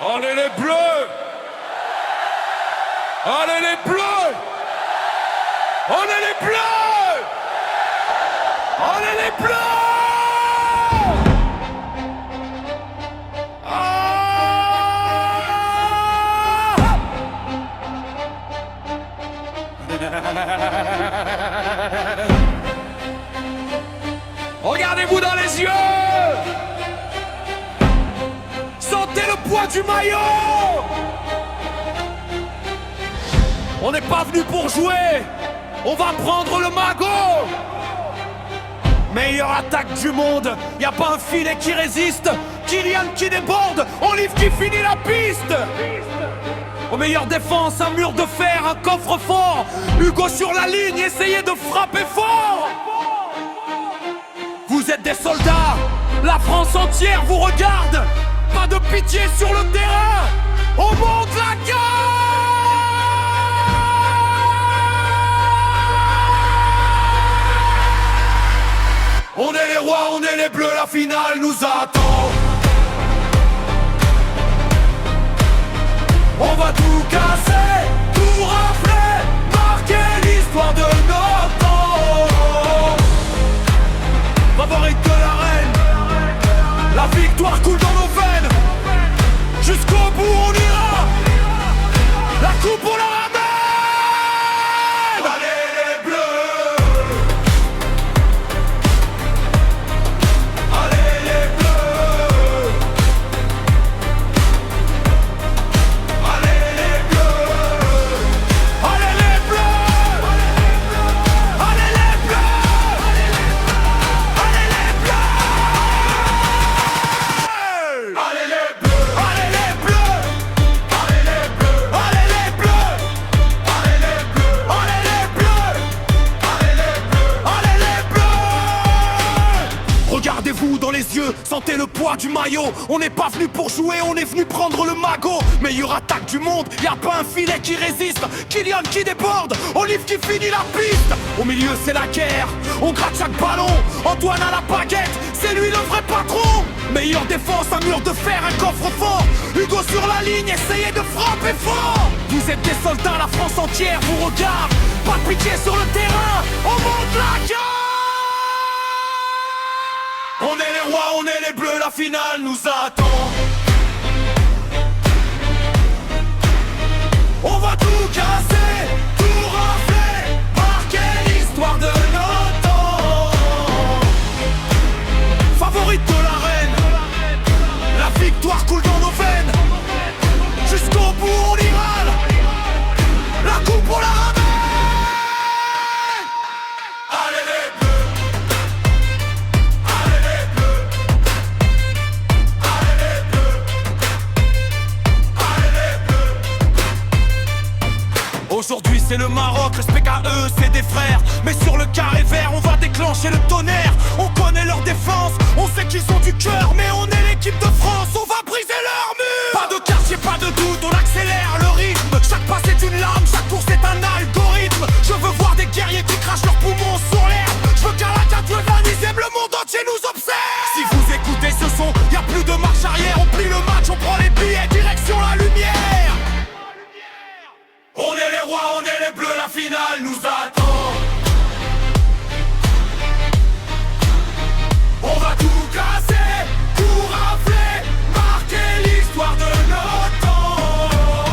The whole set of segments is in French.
Allez les bleus! Allez les bleus! Allez les bleus! Allez les bleus! Regardez-vous dans les yeux! Sentez le poids du maillot! On n'est pas venu pour jouer! On va prendre le magot! Meilleure attaque du monde! Y a pas un filet qui résiste! Kylian qui déborde! Olive qui finit la piste! Aux meilleures défenses, un mur de fer, un coffre-fort. Hugo sur la ligne, essayez de frapper fort. Vous êtes des soldats, la France entière vous regarde. Pas de pitié sur le terrain, on monte la garde. On est les rois, on est les bleus, la finale nous attend. On va tout casser, tout rafler, marquer l'histoire de notre temps. Favorite de l'arène, la victoire coule dans nos veines. Jusqu'au bout on ira, la coupe on la ramène. Allez les bleus, allez les bleus. Regardez-vous dans les yeux, sentez le poids du maillot. On n'est pas venu pour jouer, on est venu prendre le magot. Meilleure attaque du monde, y a pas un filet qui résiste. Kylian qui déborde, Olive qui finit la piste. Au milieu c'est la guerre, on gratte chaque ballon. Antoine à la baguette, c'est lui le vrai patron. Meilleure défense, un mur de fer, un coffre-fort. Hugo sur la ligne, essayez de frapper fort. Vous êtes des soldats, la France entière vous regarde. Pas de pitié sur le terrain, on monte la garde. On est les rois, on est les bleus, la finale nous attend. On va tout casser, tout rafler, marquer l'histoire de notre temps. Favorite de l'arène, la victoire coule dans nos veines. Jusqu'au bout on ira, la coupe on la ramène. Allez les bleus. Aujourd'hui c'est le Maroc, le SPKE c'est des frères. Mais sur le carré vert on va déclencher le tonnerre. On connaît leur défense, on sait qu'ils ont du cœur. Mais on est l'équipe de France, on va briser leur mur. Pas de quartier, pas de doute, on accélère le rythme. Chaque pas c'est une larme, chaque tour c'est un algorithme. Je veux voir des guerriers qui crachent leurs poumons sur l'herbe. Je veux qu'à la carte aime le monde entier nous observe. Si vous écoutez ce son, y a plus de marche arrière. On plie le match, on prend les billets, direction la lumière. On est les rois, on est les bleus, la finale nous attend. On va tout casser, tout rafler, marquer l'histoire de notre temps.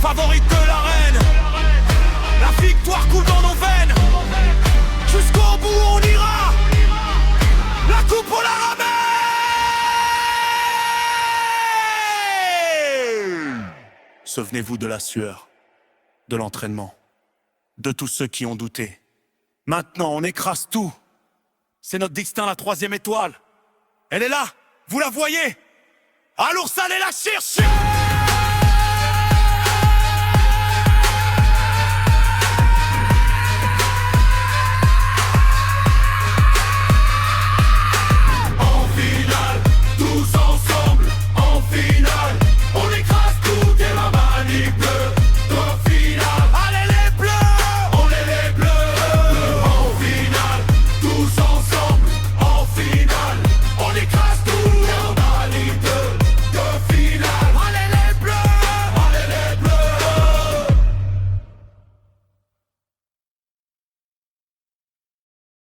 Favorite de l'arène, la victoire coule dans nos veines. Jusqu'au bout on ira, la coupe on la ramène. Souvenez-vous de la sueur, de l'entraînement, de tous ceux qui ont douté. Maintenant, on écrase tout. C'est notre destin, la 3e étoile. Elle est là, vous la voyez. Alors, allez la chercher.